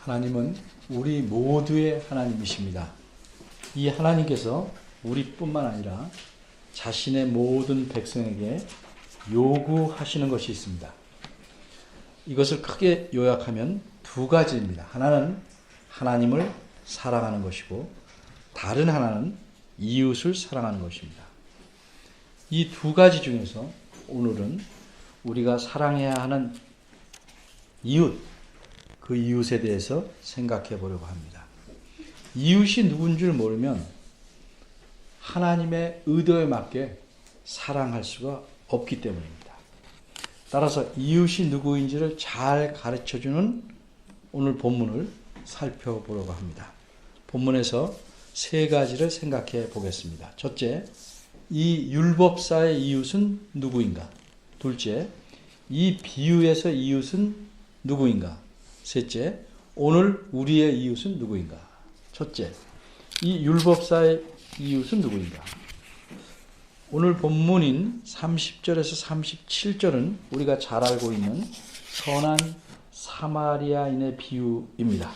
하나님은 우리 모두의 하나님이십니다. 이 하나님께서 우리뿐만 아니라 자신의 모든 백성에게 요구하시는 것이 있습니다. 이것을 크게 요약하면 두 가지입니다. 하나는 하나님을 사랑하는 것이고 다른 하나는 이웃을 사랑하는 것입니다. 이 두 가지 중에서 오늘은 우리가 사랑해야 하는 이웃, 그 이웃에 대해서 생각해 보려고 합니다. 이웃이 누군 줄 모르면 하나님의 의도에 맞게 사랑할 수가 없기 때문입니다. 따라서 이웃이 누구인지를 잘 가르쳐주는 오늘 본문을 살펴보려고 합니다. 본문에서 세 가지를 생각해 보겠습니다. 첫째, 이 율법사의 이웃은 누구인가? 둘째, 이 비유에서 이웃은 누구인가? 셋째, 오늘 우리의 이웃은 누구인가? 첫째, 이 율법사의 이웃은 누구인가? 오늘 본문인 30절에서 37절은 우리가 잘 알고 있는 선한 사마리아인의 비유입니다.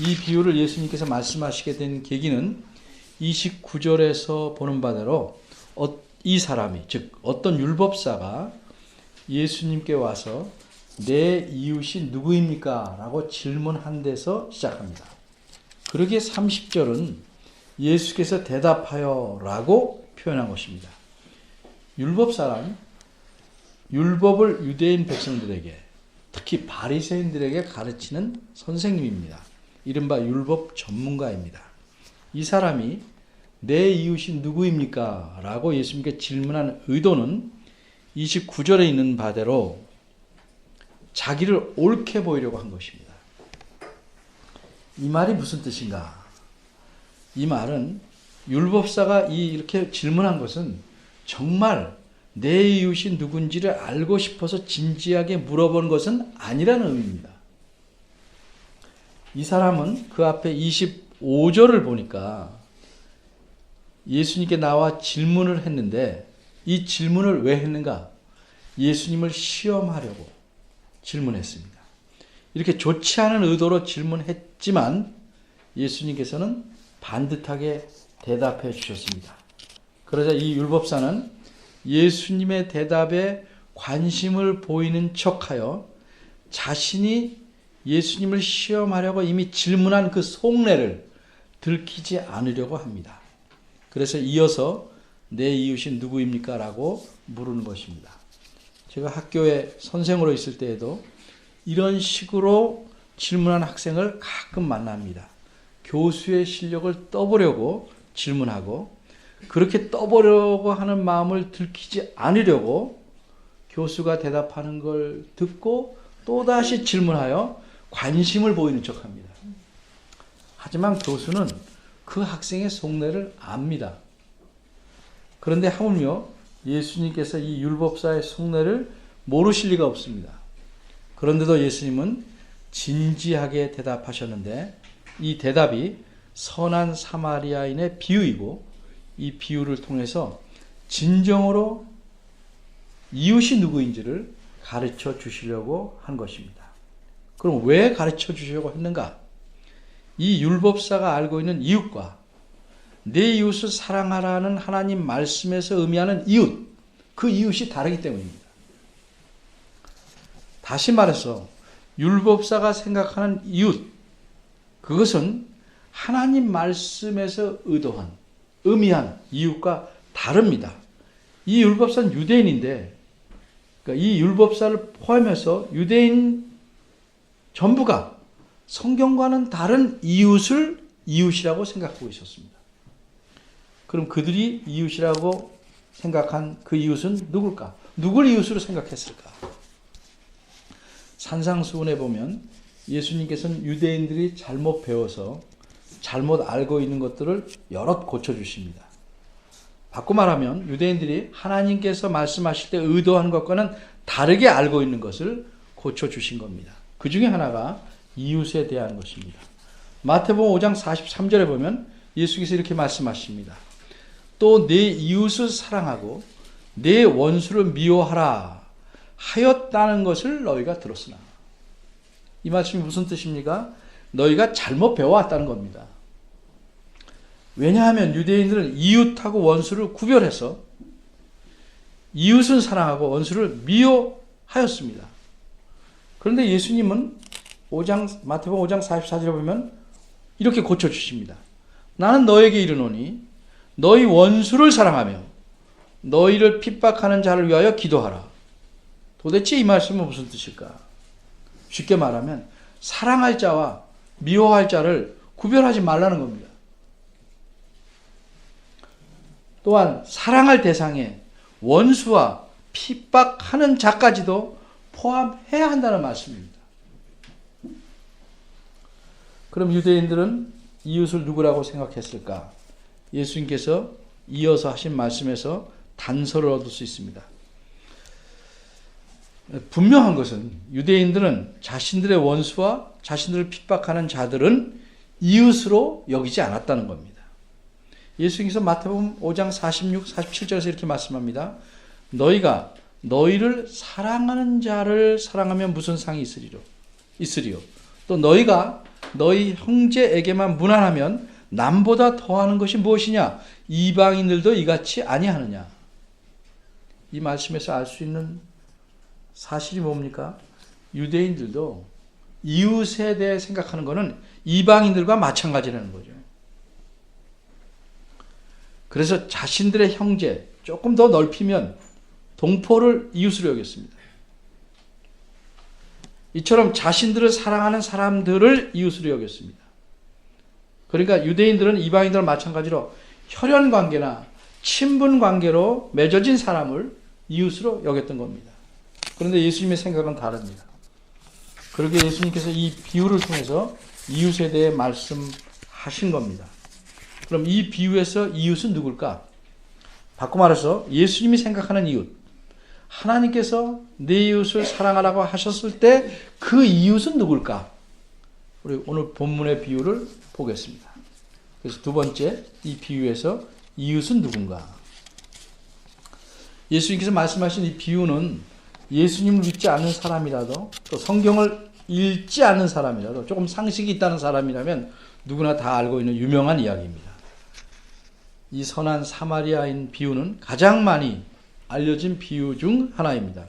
이 비유를 예수님께서 말씀하시게 된 계기는 29절에서 보는 바대로 이 사람이, 즉 어떤 율법사가 예수님께 와서 내 이웃이 누구입니까? 라고 질문한 데서 시작합니다. 그러기에 30절은 예수께서 대답하여 라고 표현한 것입니다. 율법사란 율법을 유대인 백성들에게, 특히 바리새인들에게 가르치는 선생님입니다. 이른바 율법 전문가입니다. 이 사람이 내 이웃이 누구입니까? 라고 예수님께 질문한 의도는 29절에 있는 바대로 자기를 옳게 보이려고 한 것입니다. 이 말이 무슨 뜻인가? 이 말은 율법사가 이렇게 질문한 것은 정말 내 이웃이 누군지를 알고 싶어서 진지하게 물어본 것은 아니라는 의미입니다. 이 사람은 그 앞에 25절을 보니까 예수님께 나와 질문을 했는데 이 질문을 왜 했는가? 예수님을 시험하려고 질문했습니다. 이렇게 좋지 않은 의도로 질문했지만 예수님께서는 반듯하게 대답해 주셨습니다. 그러자 이 율법사는 예수님의 대답에 관심을 보이는 척하여 자신이 예수님을 시험하려고 이미 질문한 그 속내를 들키지 않으려고 합니다. 그래서 이어서 내 이웃이 누구입니까? 라고 물은 것입니다. 제가 학교에 선생으로 있을 때에도 이런 식으로 질문한 학생을 가끔 만납니다. 교수의 실력을 떠보려고 질문하고 그렇게 떠보려고 하는 마음을 들키지 않으려고 교수가 대답하는 걸 듣고 또다시 질문하여 관심을 보이는 척합니다. 하지만 교수는 그 학생의 속내를 압니다. 그런데 하물며 예수님께서 이 율법사의 속내를 모르실 리가 없습니다. 그런데도 예수님은 진지하게 대답하셨는데 이 대답이 선한 사마리아인의 비유이고 이 비유를 통해서 진정으로 이웃이 누구인지를 가르쳐 주시려고 한 것입니다. 그럼 왜 가르쳐 주시려고 했는가? 이 율법사가 알고 있는 이웃과 내 이웃을 사랑하라는 하나님 말씀에서 의미하는 이웃, 그 이웃이 다르기 때문입니다. 다시 말해서 율법사가 생각하는 이웃, 그것은 하나님 말씀에서 의미한 이웃과 다릅니다. 이 율법사는 유대인인데, 그러니까 이 율법사를 포함해서 유대인 전부가 성경과는 다른 이웃을 이웃이라고 생각하고 있었습니다. 그럼 그들이 이웃이라고 생각한 그 이웃은 누굴까? 누굴 이웃으로 생각했을까? 산상수훈에 보면 예수님께서는 유대인들이 잘못 배워서 잘못 알고 있는 것들을 여럿 고쳐주십니다. 바꿔 말하면 유대인들이 하나님께서 말씀하실 때 의도한 것과는 다르게 알고 있는 것을 고쳐주신 겁니다. 그 중에 하나가 이웃에 대한 것입니다. 마태복음 5장 43절에 보면 예수께서 이렇게 말씀하십니다. 또 내 이웃을 사랑하고 내 원수를 미워하라 하였다는 것을 너희가 들었으나. 이 말씀이 무슨 뜻입니까? 너희가 잘못 배워왔다는 겁니다. 왜냐하면 유대인들은 이웃하고 원수를 구별해서 이웃은 사랑하고 원수를 미워하였습니다. 그런데 예수님은 마태복음 5장 44절에 보면 이렇게 고쳐주십니다. 나는 너에게 이르노니 너희 원수를 사랑하며 너희를 핍박하는 자를 위하여 기도하라. 도대체 이 말씀은 무슨 뜻일까? 쉽게 말하면 사랑할 자와 미워할 자를 구별하지 말라는 겁니다. 또한 사랑할 대상에 원수와 핍박하는 자까지도 포함해야 한다는 말씀입니다. 그럼 유대인들은 이웃을 누구라고 생각했을까? 예수님께서 이어서 하신 말씀에서 단서를 얻을 수 있습니다. 분명한 것은 유대인들은 자신들의 원수와 자신들을 핍박하는 자들은 이웃으로 여기지 않았다는 겁니다. 예수님께서 마태복음 5장 46, 47절에서 이렇게 말씀합니다. 너희가 너희를 사랑하는 자를 사랑하면 무슨 상이 있으리요? 또 너희가 너희 형제에게만 무난하면 남보다 더하는 것이 무엇이냐? 이방인들도 이같이 아니하느냐? 이 말씀에서 알 수 있는 사실이 뭡니까? 유대인들도 이웃에 대해 생각하는 것은 이방인들과 마찬가지라는 거죠. 그래서 자신들의 형제 조금 더 넓히면 동포를 이웃으로 여겼습니다. 이처럼 자신들을 사랑하는 사람들을 이웃으로 여겼습니다. 그러니까 유대인들은 이방인들과 마찬가지로 혈연 관계나 친분 관계로 맺어진 사람을 이웃으로 여겼던 겁니다. 그런데 예수님의 생각은 다릅니다. 그렇게 예수님께서 이 비유를 통해서 이웃에 대해 말씀하신 겁니다. 그럼 이 비유에서 이웃은 누굴까? 바꿔 말해서 예수님이 생각하는 이웃, 하나님께서 내 이웃을 사랑하라고 하셨을 때 그 이웃은 누굴까? 우리 오늘 본문의 비유를 보겠습니다. 그래서 두 번째, 이 비유에서 이웃은 누군가? 예수님께서 말씀하신 이 비유는 예수님을 믿지 않는 사람이라도 또 성경을 읽지 않는 사람이라도 조금 상식이 있다는 사람이라면 누구나 다 알고 있는 유명한 이야기입니다. 이 선한 사마리아인 비유는 가장 많이 알려진 비유 중 하나입니다.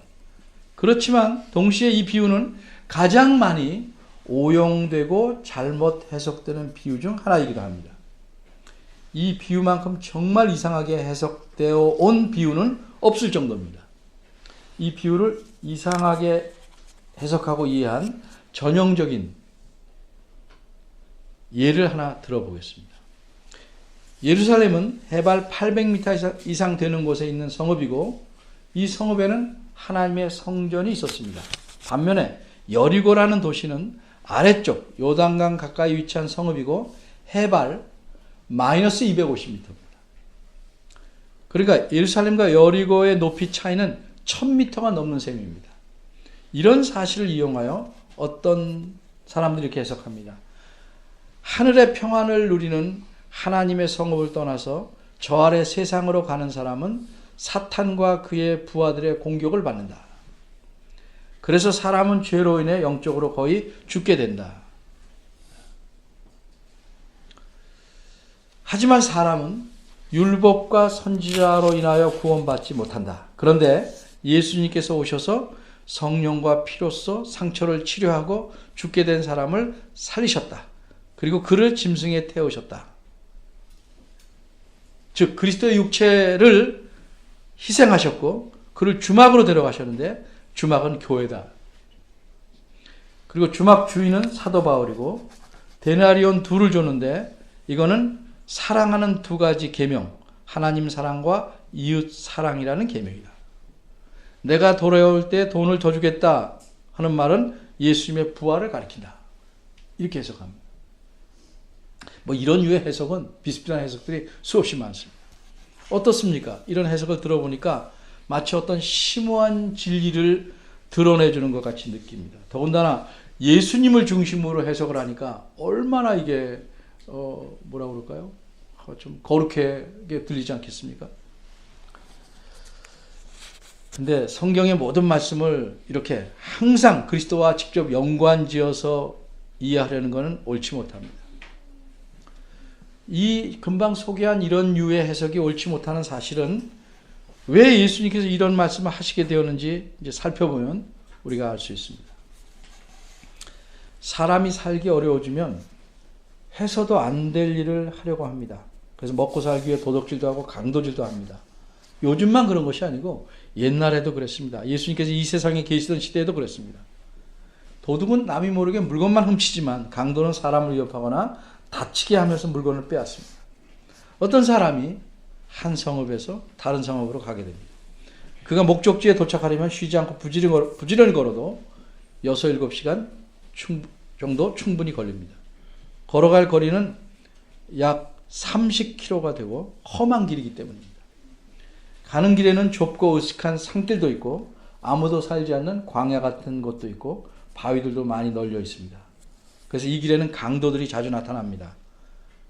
그렇지만 동시에 이 비유는 가장 많이 오용되고 잘못 해석되는 비유 중 하나이기도 합니다. 이 비유만큼 정말 이상하게 해석되어 온 비유는 없을 정도입니다. 이 비유를 이상하게 해석하고 이해한 전형적인 예를 하나 들어보겠습니다. 예루살렘은 해발 800m 이상 되는 곳에 있는 성읍이고 이 성읍에는 하나님의 성전이 있었습니다. 반면에 여리고라는 도시는 아래쪽 요단강 가까이 위치한 성읍이고 해발 마이너스 250m입니다. 그러니까 예루살렘과 여리고의 높이 차이는 1000m가 넘는 셈입니다. 이런 사실을 이용하여 어떤 사람들이 이렇게 해석합니다. 하늘의 평안을 누리는 하나님의 성읍을 떠나서 저 아래 세상으로 가는 사람은 사탄과 그의 부하들의 공격을 받는다. 그래서 사람은 죄로 인해 영적으로 거의 죽게 된다. 하지만 사람은 율법과 선지자로 인하여 구원받지 못한다. 그런데 예수님께서 오셔서 성령과 피로써 상처를 치료하고 죽게 된 사람을 살리셨다. 그리고 그를 짐승에 태우셨다. 즉 그리스도의 육체를 희생하셨고 그를 주막으로 데려가셨는데 주막은 교회다. 그리고 주막 주인은 사도 바울이고 데나리온 2를 줬는데 이거는 사랑하는 두 가지 계명, 하나님 사랑과 이웃 사랑이라는 계명이다. 내가 돌아올 때 돈을 더 주겠다 하는 말은 예수님의 부활을 가리킨다. 이렇게 해석합니다. 뭐 이런 유의 해석은 비슷비슷한 해석들이 수없이 많습니다. 어떻습니까? 이런 해석을 들어보니까 마치 어떤 심오한 진리를 드러내주는 것 같이 느낍니다. 더군다나 예수님을 중심으로 해석을 하니까 얼마나 이게 뭐라 그럴까요? 좀 거룩하게 들리지 않겠습니까? 근데 성경의 모든 말씀을 이렇게 항상 그리스도와 직접 연관지어서 이해하려는 것은 옳지 못합니다. 이 금방 소개한 이런 유의 해석이 옳지 못하는 사실은 왜 예수님께서 이런 말씀을 하시게 되었는지 이제 살펴보면 우리가 알 수 있습니다. 사람이 살기 어려워지면 해서도 안 될 일을 하려고 합니다. 그래서 먹고 살기 위해 도둑질도 하고 강도질도 합니다. 요즘만 그런 것이 아니고 옛날에도 그랬습니다. 예수님께서 이 세상에 계시던 시대에도 그랬습니다. 도둑은 남이 모르게 물건만 훔치지만 강도는 사람을 위협하거나 다치게 하면서 물건을 빼앗습니다. 어떤 사람이 한 성읍에서 다른 성읍으로 가게 됩니다. 그가 목적지에 도착하려면 쉬지 않고 부지런히 걸어도 6, 7시간 정도 충분히 걸립니다. 걸어갈 거리는 약 30km가 되고 험한 길이기 때문입니다. 가는 길에는 좁고 으슥한 산길도 있고 아무도 살지 않는 광야 같은 곳도 있고 바위들도 많이 널려 있습니다. 그래서 이 길에는 강도들이 자주 나타납니다.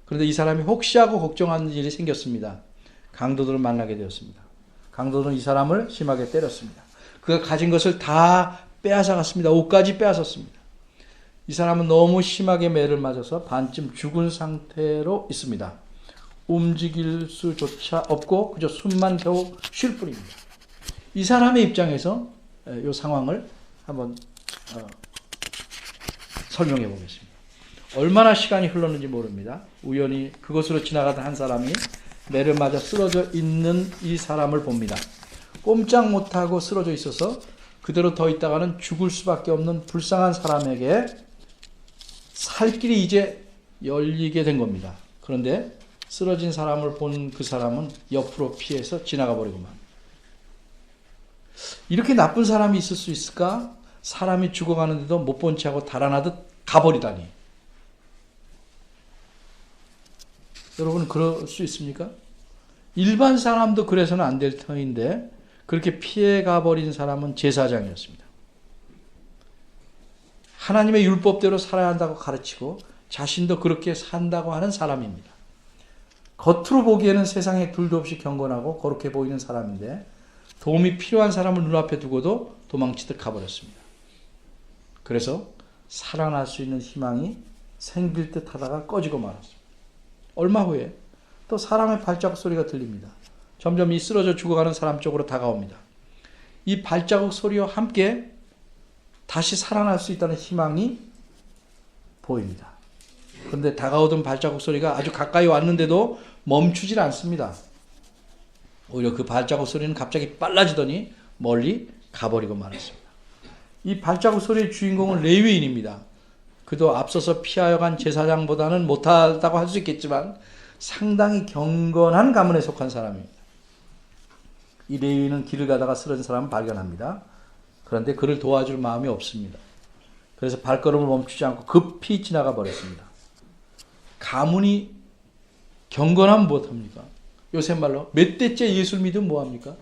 그런데 이 사람이 혹시 하고 걱정하는 일이 생겼습니다. 강도들을 만나게 되었습니다. 강도들은 이 사람을 심하게 때렸습니다. 그가 가진 것을 다 빼앗아 갔습니다. 옷까지 빼앗았습니다. 이 사람은 너무 심하게 매를 맞아서 반쯤 죽은 상태로 있습니다. 움직일 수조차 없고 그저 숨만 겨우 쉴 뿐입니다. 이 사람의 입장에서 이 상황을 한번 설명해 보겠습니다. 얼마나 시간이 흘렀는지 모릅니다. 우연히 그곳으로 지나가던 한 사람이 매를 맞아 쓰러져 있는 이 사람을 봅니다. 꼼짝 못하고 쓰러져 있어서 그대로 더 있다가는 죽을 수밖에 없는 불쌍한 사람에게 살 길이 이제 열리게 된 겁니다. 그런데 쓰러진 사람을 본 그 사람은 옆으로 피해서 지나가 버리고만. 이렇게 나쁜 사람이 있을 수 있을까? 사람이 죽어가는데도 못 본 채 하고 달아나듯 가버리다니. 여러분 그럴 수 있습니까? 일반 사람도 그래서는 안 될 터인데 그렇게 피해 가버린 사람은 제사장이었습니다. 하나님의 율법대로 살아야 한다고 가르치고 자신도 그렇게 산다고 하는 사람입니다. 겉으로 보기에는 세상에 둘도 없이 경건하고 거룩해 보이는 사람인데 도움이 필요한 사람을 눈앞에 두고도 도망치듯 가버렸습니다. 그래서 살아날 수 있는 희망이 생길 듯 하다가 꺼지고 말았습니다. 얼마 후에 또 사람의 발자국 소리가 들립니다. 점점 이 쓰러져 죽어가는 사람 쪽으로 다가옵니다. 이 발자국 소리와 함께 다시 살아날 수 있다는 희망이 보입니다. 그런데 다가오던 발자국 소리가 아주 가까이 왔는데도 멈추질 않습니다. 오히려 그 발자국 소리는 갑자기 빨라지더니 멀리 가버리고 말았습니다. 이 발자국 소리의 주인공은 레위인입니다. 그도 앞서서 피하여 간 제사장보다는 못하다고 할 수 있겠지만 상당히 경건한 가문에 속한 사람입니다. 이 레위인은 길을 가다가 쓰러진 사람을 발견합니다. 그런데 그를 도와줄 마음이 없습니다. 그래서 발걸음을 멈추지 않고 급히 지나가 버렸습니다. 가문이 경건하면 무엇합니까? 요새 말로 몇 대째 예수를 믿으면 뭐합니까?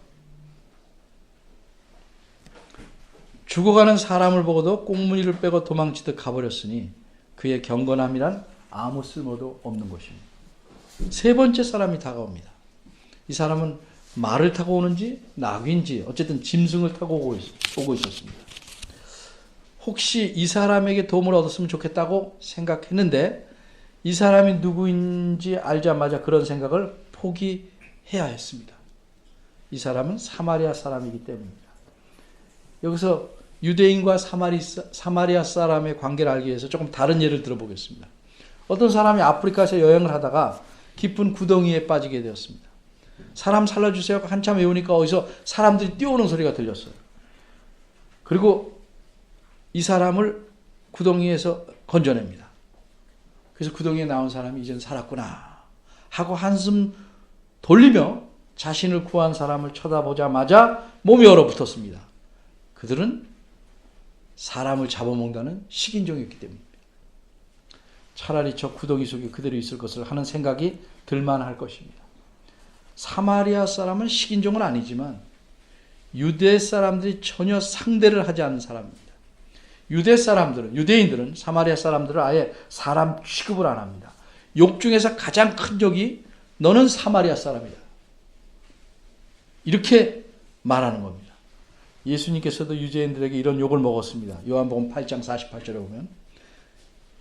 죽어가는 사람을 보고도 꽁무니를 빼고 도망치듯 가버렸으니 그의 경건함이란 아무 쓸모도 없는 것입니다. 세 번째 사람이 다가옵니다. 이 사람은 말을 타고 오는지 낙인지 어쨌든 짐승을 타고 오고 있었습니다. 혹시 이 사람에게 도움을 얻었으면 좋겠다고 생각했는데 이 사람이 누구인지 알자마자 그런 생각을 포기해야 했습니다. 이 사람은 사마리아 사람이기 때문입니다. 여기서 유대인과 사마리아 사람의 관계를 알기 위해서 조금 다른 예를 들어보겠습니다. 어떤 사람이 아프리카에서 여행을 하다가 깊은 구덩이에 빠지게 되었습니다. 사람 살려주세요. 한참 외우니까 어디서 사람들이 뛰어오는 소리가 들렸어요. 그리고 이 사람을 구덩이에서 건져냅니다. 그래서 구덩이에 나온 사람이 이젠 살았구나 하고 한숨 돌리며 자신을 구한 사람을 쳐다보자마자 몸이 얼어붙었습니다. 그들은 사람을 잡아먹는다는 식인종이었기 때문입니다. 차라리 저 구덩이 속에 그대로 있을 것을 하는 생각이 들만할 것입니다. 사마리아 사람은 식인종은 아니지만 유대 사람들이 전혀 상대를 하지 않는 사람입니다. 유대인들은 사마리아 사람들을 아예 사람 취급을 안 합니다. 욕 중에서 가장 큰 욕이 너는 사마리아 사람이다. 이렇게 말하는 겁니다. 예수님께서도 유대인들에게 이런 욕을 먹었습니다. 요한복음 8장 48절에 보면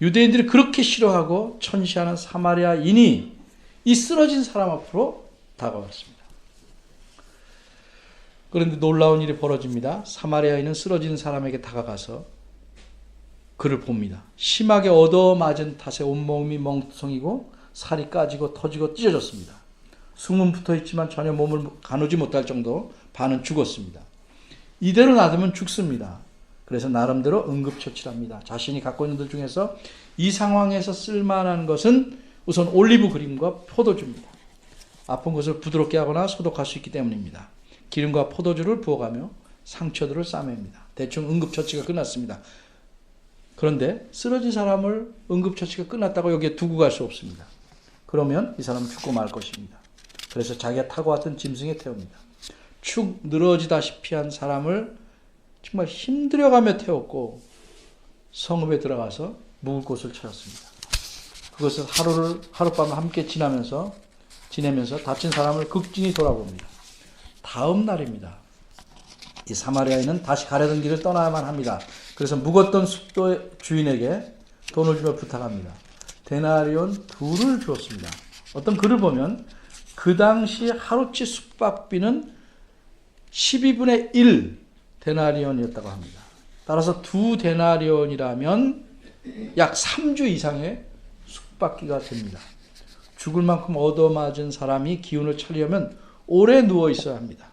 유대인들이 그렇게 싫어하고 천시하는 사마리아인이 이 쓰러진 사람 앞으로 다가왔습니다. 그런데 놀라운 일이 벌어집니다. 사마리아인은 쓰러진 사람에게 다가가서 그를 봅니다. 심하게 얻어맞은 탓에 온몸이 멍텅이고 살이 까지고 터지고 찢어졌습니다. 숨은 붙어있지만 전혀 몸을 가누지 못할 정도 반은 죽었습니다. 이대로 놔두면 죽습니다. 그래서 나름대로 응급처치를 합니다. 자신이 갖고 있는 들 중에서 이 상황에서 쓸만한 것은 우선 올리브 그림과 포도주입니다. 아픈 것을 부드럽게 하거나 소독할 수 있기 때문입니다. 기름과 포도주를 부어가며 상처들을 싸맵니다. 대충 응급처치가 끝났습니다. 그런데 쓰러진 사람을 응급처치가 끝났다고 여기에 두고 갈 수 없습니다. 그러면 이 사람은 죽고 말 것입니다. 그래서 자기가 타고 왔던 짐승에 태웁니다. 축 늘어지다시피 한 사람을 정말 힘들여가며 태웠고 성읍에 들어가서 묵을 곳을 찾았습니다. 그것을 하룻밤을 함께 지내면서 다친 사람을 극진히 돌아봅니다. 다음 날입니다. 이 사마리아인은 다시 가려던 길을 떠나야만 합니다. 그래서 묵었던 숲도의 주인에게 돈을 주며 부탁합니다. 데나리온 2를 주었습니다. 어떤 글을 보면 그 당시 하루치 숙박비는 12분의 1 데나리온이었다고 합니다. 따라서 2 데나리온이라면 약 3주 이상의 숙박기가 됩니다. 죽을 만큼 얻어맞은 사람이 기운을 차리려면 오래 누워 있어야 합니다.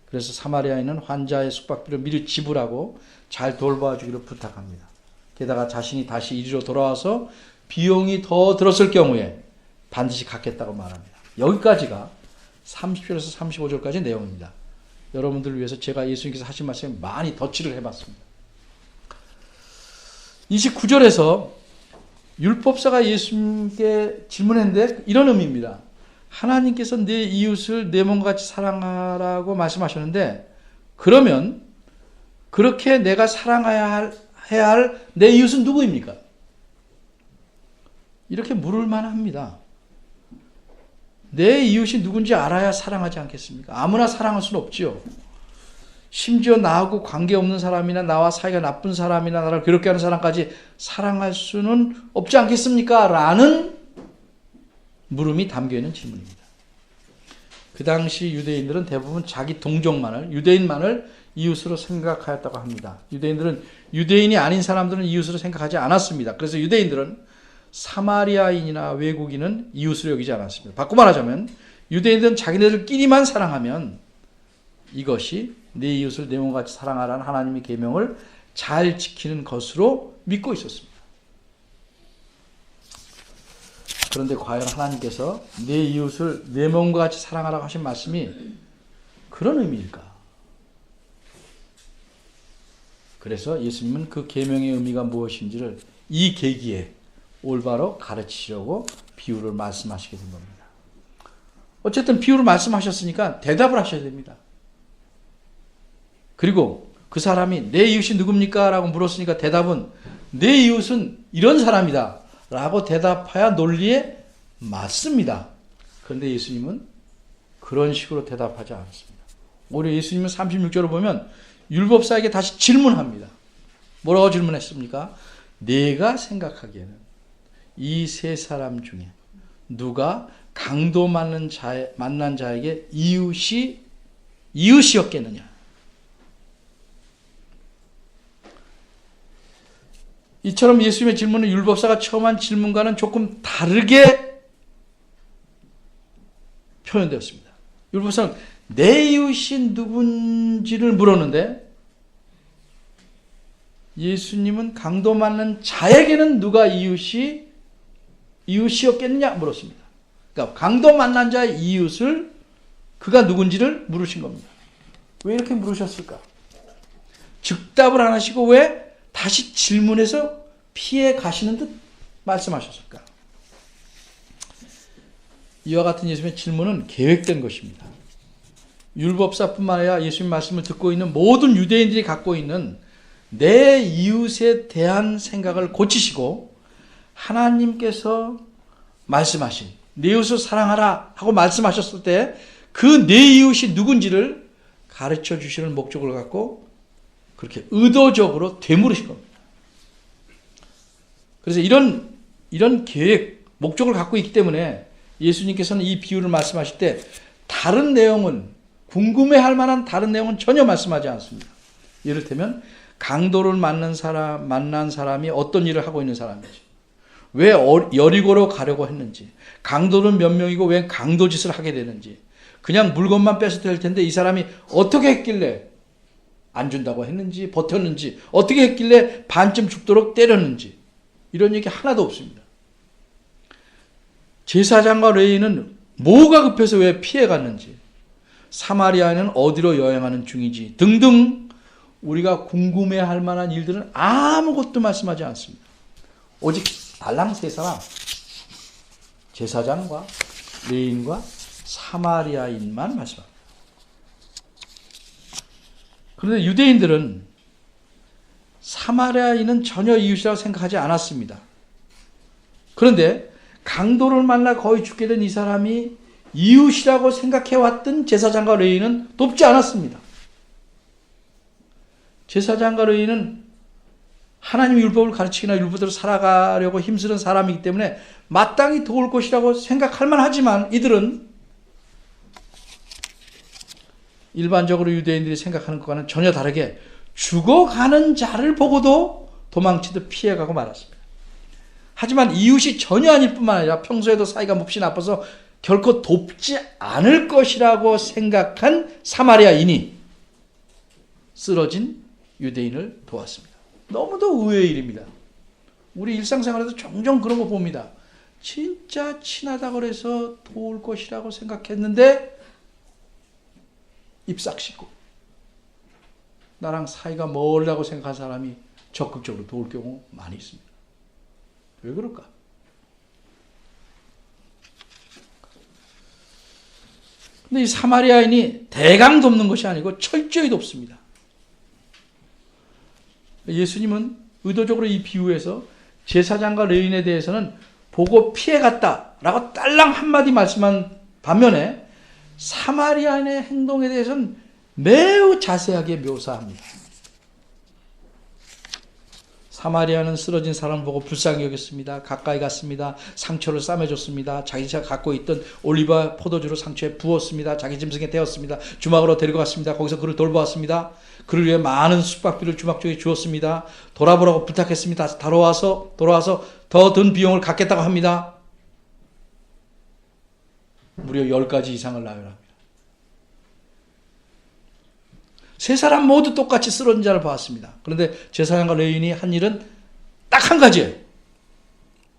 그래서 사마리아인은 환자의 숙박비를 미리 지불하고 잘 돌봐주기를 부탁합니다. 게다가 자신이 다시 이리로 돌아와서 비용이 더 들었을 경우에 반드시 갚겠다고 말합니다. 여기까지가 30절에서 35절까지 내용입니다. 여러분들을 위해서 제가 예수님께서 하신 말씀에 많이 덧칠을 해봤습니다. 29절에서 율법사가 예수님께 질문했는데 이런 의미입니다. 하나님께서 내 이웃을 내 몸과 같이 사랑하라고 말씀하셨는데 그러면 그렇게 내가 사랑해야 할 내 이웃은 누구입니까? 이렇게 물을 만합니다. 내 이웃이 누군지 알아야 사랑하지 않겠습니까? 아무나 사랑할 수는 없지요. 심지어 나하고 관계없는 사람이나 나와 사이가 나쁜 사람이나 나를 괴롭게 하는 사람까지 사랑할 수는 없지 않겠습니까? 라는 물음이 담겨있는 질문입니다. 그 당시 유대인들은 대부분 자기 동족만을, 유대인만을 이웃으로 생각하였다고 합니다. 유대인이 아닌 사람들은 이웃으로 생각하지 않았습니다. 그래서 유대인들은 사마리아인이나 외국인은 이웃으로 여기지 않았습니다. 바꿔 말하자면 유대인들은 자기네들끼리만 사랑하면 이것이 내 이웃을 내 몸같이 사랑하라는 하나님의 계명을 잘 지키는 것으로 믿고 있었습니다. 그런데 과연 하나님께서 내 이웃을 내 몸과 같이 사랑하라고 하신 말씀이 그런 의미일까? 그래서 예수님은 그 계명의 의미가 무엇인지를 이 계기에 올바로 가르치시려고 비유를 말씀하시게 된 겁니다. 어쨌든 비유를 말씀하셨으니까 대답을 하셔야 됩니다. 그리고 그 사람이 내 이웃이 누굽니까? 라고 물었으니까 대답은 내 이웃은 이런 사람이다 라고 대답해야 논리에 맞습니다. 그런데 예수님은 그런 식으로 대답하지 않았습니다. 오히려 예수님은 36절을 보면 율법사에게 다시 질문합니다. 뭐라고 질문했습니까? 내가 생각하기에는 이 세 사람 중에 누가 강도 만난 자에게 이웃이었겠느냐? 이처럼 예수님의 질문은 율법사가 처음 한 질문과는 조금 다르게 표현되었습니다. 율법사는 내 이웃이 누군지를 물었는데 예수님은 강도 맞는 자에게는 누가 이웃이었겠느냐 물었습니다. 그러니까 강도 만난 자의 이웃을 그가 누군지를 물으신 겁니다. 왜 이렇게 물으셨을까? 즉답을 안 하시고 왜 다시 질문해서 피해 가시는 듯 말씀하셨을까? 이와 같은 예수님의 질문은 계획된 것입니다. 율법사뿐만 아니라 예수님 말씀을 듣고 있는 모든 유대인들이 갖고 있는 내 이웃에 대한 생각을 고치시고 하나님께서 말씀하신 내 이웃을 사랑하라 하고 말씀하셨을 때 그 내 이웃이 누군지를 가르쳐 주시는 목적을 갖고 그렇게 의도적으로 되물으신 겁니다. 그래서 이런 계획, 목적을 갖고 있기 때문에 예수님께서는 이 비유를 말씀하실 때 다른 내용은, 궁금해할 만한 다른 내용은 전혀 말씀하지 않습니다. 이를테면 강도를 만난 사람이 어떤 일을 하고 있는 사람인지, 왜 여리고로 가려고 했는지, 강도는 몇 명이고 왜 강도 짓을 하게 되는지, 그냥 물건만 뺏어도 될 텐데 이 사람이 어떻게 했길래 안 준다고 했는지, 버텼는지, 어떻게 했길래 반쯤 죽도록 때렸는지, 이런 얘기 하나도 없습니다. 제사장과 레위인은 뭐가 급해서 왜 피해갔는지, 사마리아인은 어디로 여행하는 중인지 등등 우리가 궁금해할 만한 일들은 아무것도 말씀하지 않습니다. 오직 달랑 세 사람, 제사장과 레위인과 사마리아인만 말씀합니다. 그런데 유대인들은 사마리아인은 전혀 이웃이라고 생각하지 않았습니다. 그런데 강도를 만나 거의 죽게 된 이 사람이 이웃이라고 생각해왔던 제사장과 레위인은 돕지 않았습니다. 제사장과 레위인은 하나님의 율법을 가르치기나 율법대로 살아가려고 힘쓰는 사람이기 때문에 마땅히 도울 것이라고 생각할 만하지만, 이들은 일반적으로 유대인들이 생각하는 것과는 전혀 다르게 죽어가는 자를 보고도 도망치듯 피해가고 말았습니다. 하지만 이웃이 전혀 아닐 뿐만 아니라 평소에도 사이가 몹시 나빠서 결코 돕지 않을 것이라고 생각한 사마리아인이 쓰러진 유대인을 도왔습니다. 너무도 의외의 일입니다. 우리 일상생활에도 종종 그런 거 봅니다. 진짜 친하다고 그래서 도울 것이라고 생각했는데 입 싹 씻고 나랑 사이가 멀다고 생각한 사람이 적극적으로 도울 경우 많이 있습니다. 왜 그럴까? 근데 이 사마리아인이 대강 돕는 것이 아니고 철저히 돕습니다. 예수님은 의도적으로 이 비유에서 제사장과 레위인에 대해서는 보고 피해갔다라고 딸랑 한마디 말씀한 반면에 사마리아인의 행동에 대해서는 매우 자세하게 묘사합니다. 사마리아는 쓰러진 사람을 보고 불쌍히 여겼습니다. 가까이 갔습니다. 상처를 싸매줬습니다. 자기가 갖고 있던 올리브 포도주로 상처에 부었습니다. 자기 짐승에 태웠습니다. 주막으로 데리고 갔습니다. 거기서 그를 돌보았습니다. 그를 위해 많은 숙박비를 주막 쪽에 주었습니다. 돌아보라고 부탁했습니다. 돌아와서 더 든 비용을 갚겠다고 합니다. 무려 10가지 이상을 나열합니다. 세 사람 모두 똑같이 쓰러진 자를 보았습니다. 그런데 제사장과 레위인이 한 일은 딱 한 가지예요.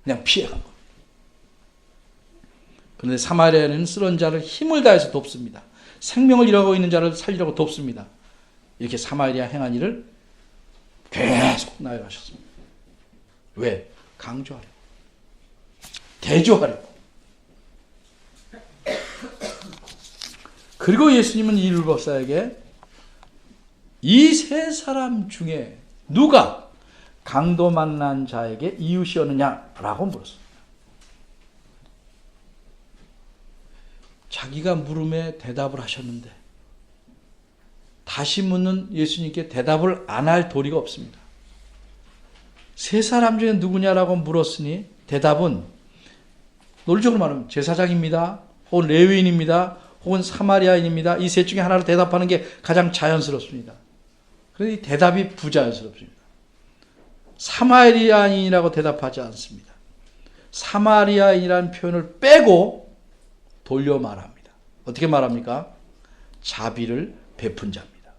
그냥 피해간 거예요. 그런데 사마리아인은 쓰러진 자를 힘을 다해서 돕습니다. 생명을 잃어가고 있는 자를 살리려고 돕습니다. 이렇게 사마리아 행한 일을 계속 나열하셨습니다. 왜? 강조하려고. 대조하려고. 그리고 예수님은 이 율법사에게 이 세 사람 중에 누가 강도 만난 자에게 이웃이었느냐라고 물었습니다. 자기가 물음에 대답을 하셨는데 다시 묻는 예수님께 대답을 안 할 도리가 없습니다. 세 사람 중에 누구냐라고 물었으니 대답은 논리적으로 말하면 제사장입니다. 혹은 레위인입니다. 혹은 사마리아인입니다. 이 셋 중에 하나로 대답하는 게 가장 자연스럽습니다. 그런데 이 대답이 부자연스럽습니다. 사마리아인이라고 대답하지 않습니다. 사마리아인이라는 표현을 빼고 돌려 말합니다. 어떻게 말합니까? 자비를 베푼 자입니다.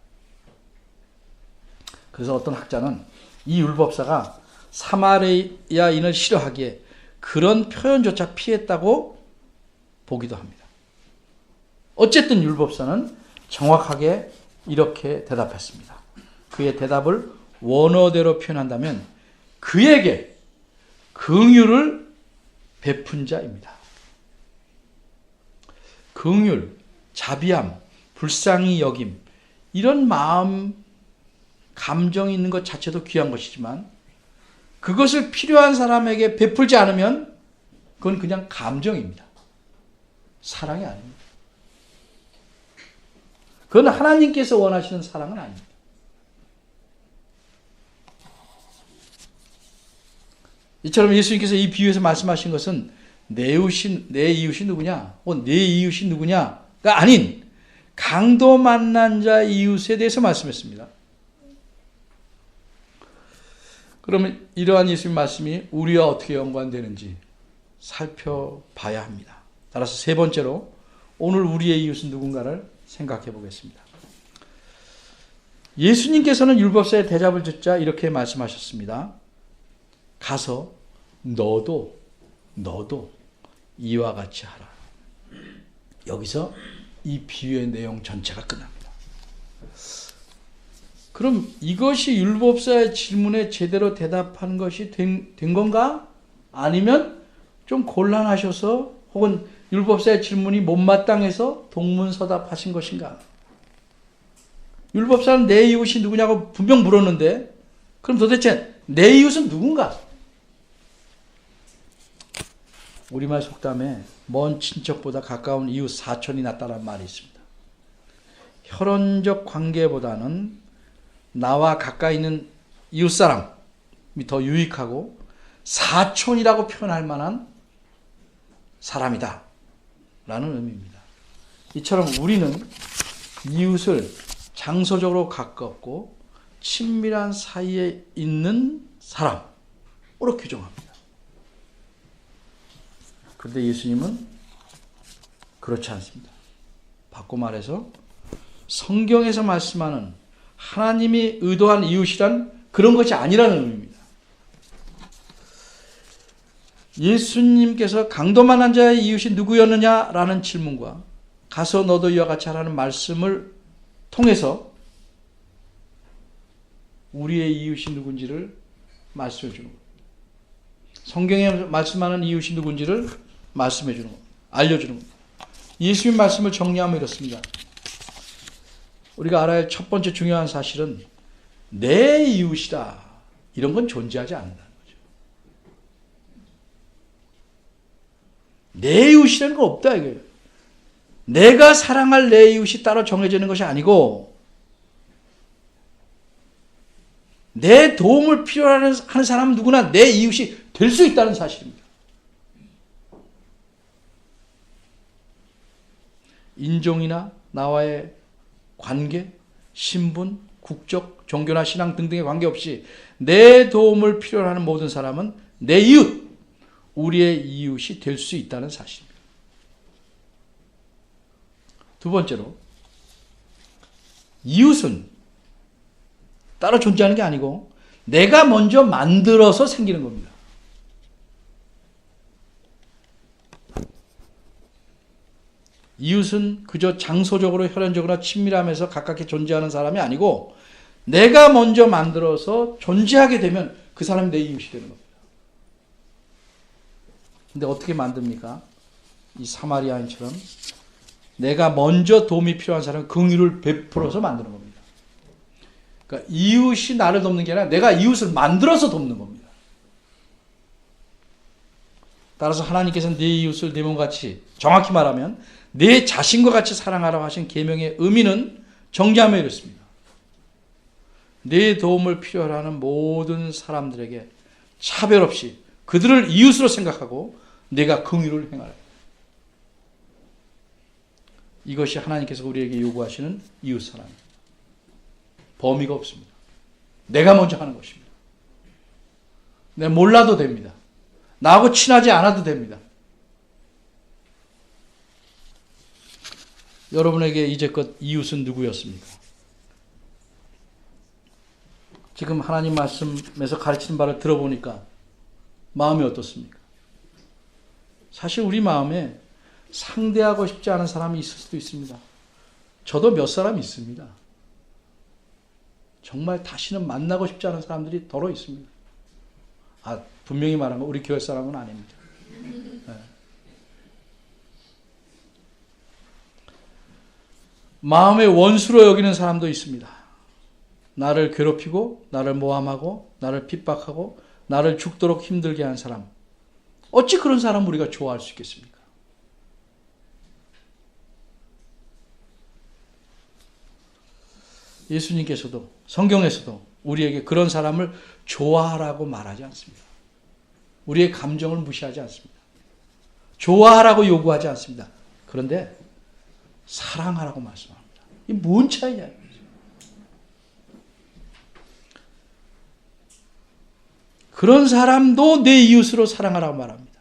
그래서 어떤 학자는 이 율법사가 사마리아인을 싫어하기에 그런 표현조차 피했다고 보기도 합니다. 어쨌든 율법사는 정확하게 이렇게 대답했습니다. 그의 대답을 원어대로 표현한다면 그에게 긍휼을 베푼 자입니다. 긍휼, 자비함, 불쌍히 여김, 이런 마음, 감정이 있는 것 자체도 귀한 것이지만 그것을 필요한 사람에게 베풀지 않으면 그건 그냥 감정입니다. 사랑이 아닙니다. 그건 하나님께서 원하시는 사랑은 아닙니다. 이처럼 예수님께서 이 비유에서 말씀하신 것은 내 이웃이 누구냐? 내 이웃이 누구냐가 아닌 강도 만난 자 이웃에 대해서 말씀했습니다. 그러면 이러한 예수님 말씀이 우리와 어떻게 연관되는지 살펴봐야 합니다. 따라서 세 번째로 오늘 우리의 이웃은 누군가를 생각해 보겠습니다. 예수님께서는 율법사의 대답을 듣자 이렇게 말씀하셨습니다. 가서 너도 이와 같이 하라. 여기서 이 비유의 내용 전체가 끝납니다. 그럼 이것이 율법사의 질문에 제대로 대답하는 것이 된 건가? 아니면 좀 곤란하셔서 혹은 율법사의 질문이 못마땅해서 동문서답하신 것인가? 율법사는 내 이웃이 누구냐고 분명 물었는데 그럼 도대체 내 이웃은 누군가? 우리말 속담에 먼 친척보다 가까운 이웃 사촌이 낫다는 말이 있습니다. 혈연적 관계보다는 나와 가까이 있는 이웃 사람이 더 유익하고 사촌이라고 표현할 만한 사람이다 라는 의미입니다. 이처럼 우리는 이웃을 장소적으로 가깝고 친밀한 사이에 있는 사람으로 규정합니다. 그런데 예수님은 그렇지 않습니다. 바꿔 말해서 성경에서 말씀하는 하나님이 의도한 이웃이란 그런 것이 아니라는 의미입니다. 예수님께서 강도 만난 자의 이웃이 누구였느냐라는 질문과 가서 너도 이와 같이 하라는 말씀을 통해서 우리의 이웃이 누군지를 말씀해 주는 겁니다. 성경에 말씀하는 이웃이 누군지를 말씀해 주는 겁니다. 알려주는 겁니다. 예수님 말씀을 정리하면 이렇습니다. 우리가 알아야 할 첫 번째 중요한 사실은 내 이웃이다. 이런 건 존재하지 않는다는 거죠. 내 이웃이라는 건 없다 이거예요. 내가 사랑할 내 이웃이 따로 정해지는 것이 아니고 내 도움을 필요로 하는 사람은 누구나 내 이웃이 될 수 있다는 사실입니다. 인종이나 나와의 관계, 신분, 국적, 종교나 신앙 등등의 관계없이 내 도움을 필요로 하는 모든 사람은 내 이웃, 우리의 이웃이 될 수 있다는 사실입니다. 두 번째로 이웃은 따로 존재하는 게 아니고 내가 먼저 만들어서 생기는 겁니다. 이웃은 그저 장소적으로 혈연적으로 친밀하면서 가깝게 존재하는 사람이 아니고 내가 먼저 만들어서 존재하게 되면 그 사람이 내 이웃이 되는 겁니다. 근데 어떻게 만듭니까? 이 사마리아인처럼 내가 먼저 도움이 필요한 사람은 긍휼을 베풀어서 만드는 겁니다. 그러니까 이웃이 나를 돕는 게 아니라 내가 이웃을 만들어서 돕는 겁니다. 따라서 하나님께서는 네 이웃을 네 몸같이, 정확히 말하면 내 자신과 같이 사랑하라고 하신 계명의 의미는 정리하면 이렇습니다. 내 도움을 필요로 하는 모든 사람들에게 차별 없이 그들을 이웃으로 생각하고 내가 긍휼을 행하라. 이것이 하나님께서 우리에게 요구하시는 이웃 사랑입니다. 범위가 없습니다. 내가 먼저 하는 것입니다. 내가 몰라도 됩니다. 나하고 친하지 않아도 됩니다. 여러분에게 이제껏 이웃은 누구였습니까? 지금 하나님 말씀에서 가르치는 바를 들어보니까 마음이 어떻습니까? 사실 우리 마음에 상대하고 싶지 않은 사람이 있을 수도 있습니다. 저도 몇 사람 있습니다. 정말 다시는 만나고 싶지 않은 사람들이 더러 있습니다. 분명히 말한 거 우리 교회 사람은 아닙니다. 네. 마음의 원수로 여기는 사람도 있습니다. 나를 괴롭히고 나를 모함하고 나를 핍박하고 나를 죽도록 힘들게 한 사람. 어찌 그런 사람 우리가 좋아할 수 있겠습니까? 예수님께서도 성경에서도 우리에게 그런 사람을 좋아하라고 말하지 않습니다. 우리의 감정을 무시하지 않습니다. 좋아하라고 요구하지 않습니다. 그런데 사랑하라고 말씀합니다. 이 뭔 차이냐? 그런 사람도 내 이웃으로 사랑하라고 말합니다.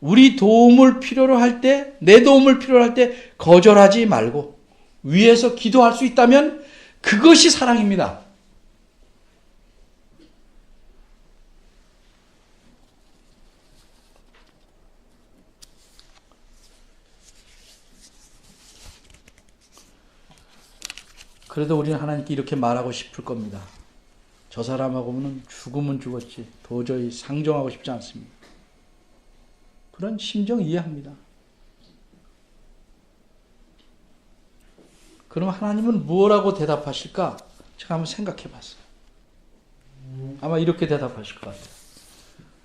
우리 도움을 필요로 할 때, 내 도움을 필요로 할 때 거절하지 말고 위에서 기도할 수 있다면 그것이 사랑입니다. 그래도 우리는 하나님께 이렇게 말하고 싶을 겁니다. 저 사람하고는 죽으면 죽었지 도저히 상종하고 싶지 않습니다. 그런 심정 이해합니다. 그럼 하나님은 뭐라고 대답하실까? 제가 한번 생각해 봤어요. 아마 이렇게 대답하실 것 같아요.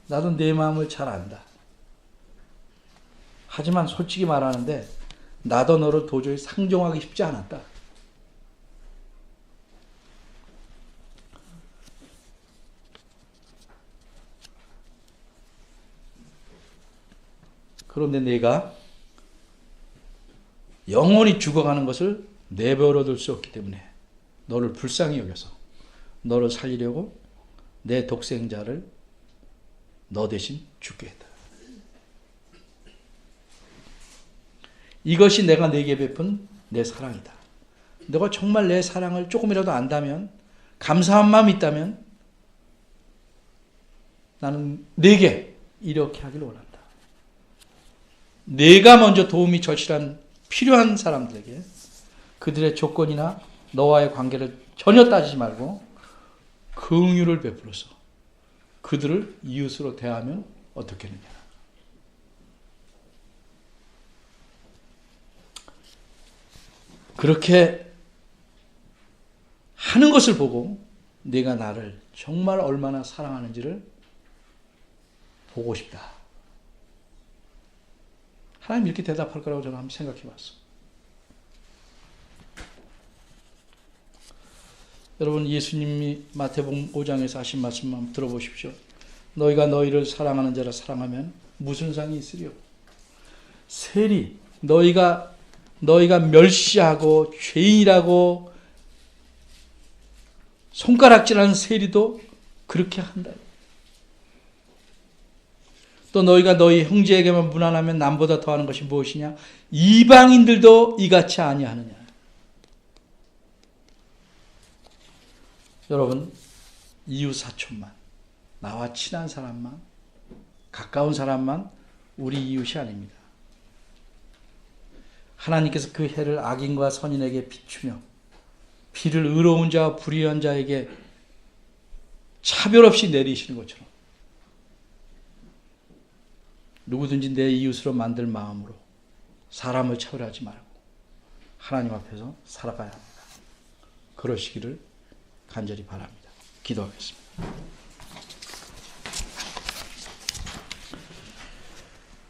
나도 내 마음을 잘 안다. 하지만 솔직히 말하는데 나도 너를 도저히 상종하기 쉽지 않았다. 그런데 내가 영원히 죽어가는 것을 내버려둘 수 없기 때문에 너를 불쌍히 여겨서 너를 살리려고 내 독생자를 너 대신 죽게 했다. 이것이 내가 네게 베푼 내 사랑이다. 너가 정말 내 사랑을 조금이라도 안다면, 감사한 마음이 있다면 나는 네게 이렇게 하기를 원한다. 내가 먼저 도움이 절실한 필요한 사람들에게 그들의 조건이나 너와의 관계를 전혀 따지지 말고 긍휼을 베풀어서 그들을 이웃으로 대하면 어떻겠느냐. 그렇게 하는 것을 보고 네가 나를 정말 얼마나 사랑하는지를 보고 싶다. 하나님 이렇게 대답할 거라고 저는 한번 생각해 봤어. 여러분, 예수님이 마태복음 5장에서 하신 말씀 한번 들어보십시오. 너희가 너희를 사랑하는 자라 사랑하면 무슨 상이 있으리요? 세리, 너희가 멸시하고 죄인이라고 손가락질하는 세리도 그렇게 한다. 또 너희가 너희 형제에게만 무난하면 남보다 더하는 것이 무엇이냐? 이방인들도 이같이 아니하느냐? 여러분, 이웃 사촌만, 나와 친한 사람만, 가까운 사람만 우리 이웃이 아닙니다. 하나님께서 그 해를 악인과 선인에게 비추며 비를 의로운 자와 불의한 자에게 차별 없이 내리시는 것처럼 누구든지 내 이웃으로 만들 마음으로 사람을 차별하지 말고 하나님 앞에서 살아가야 합니다. 그러시기를 간절히 바랍니다. 기도하겠습니다.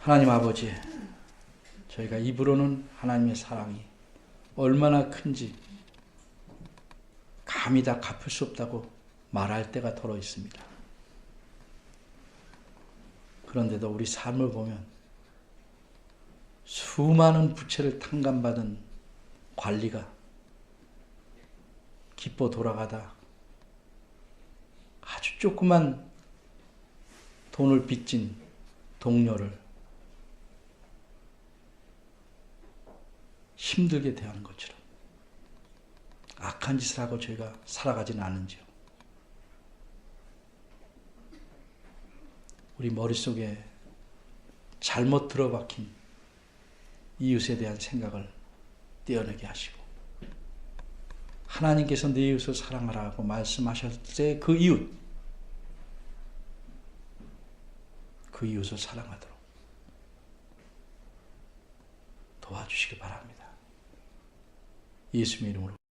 하나님 아버지, 저희가 입으로는 하나님의 사랑이 얼마나 큰지 감히 다 갚을 수 없다고 말할 때가 더러 있습니다. 그런데도 우리 삶을 보면 수많은 부채를 탕감받은 관리가 기뻐 돌아가다 아주 조그만 돈을 빚진 동료를 힘들게 대하는 것처럼 악한 짓을 하고 저희가 살아가지는 않은지요. 우리 머릿속에 잘못 들어박힌 이웃에 대한 생각을 떼어내게 하시고 하나님께서 네 이웃을 사랑하라고 말씀하셨을 때 그 이웃을 사랑하도록 도와주시기 바랍니다. 예수님의 이름으로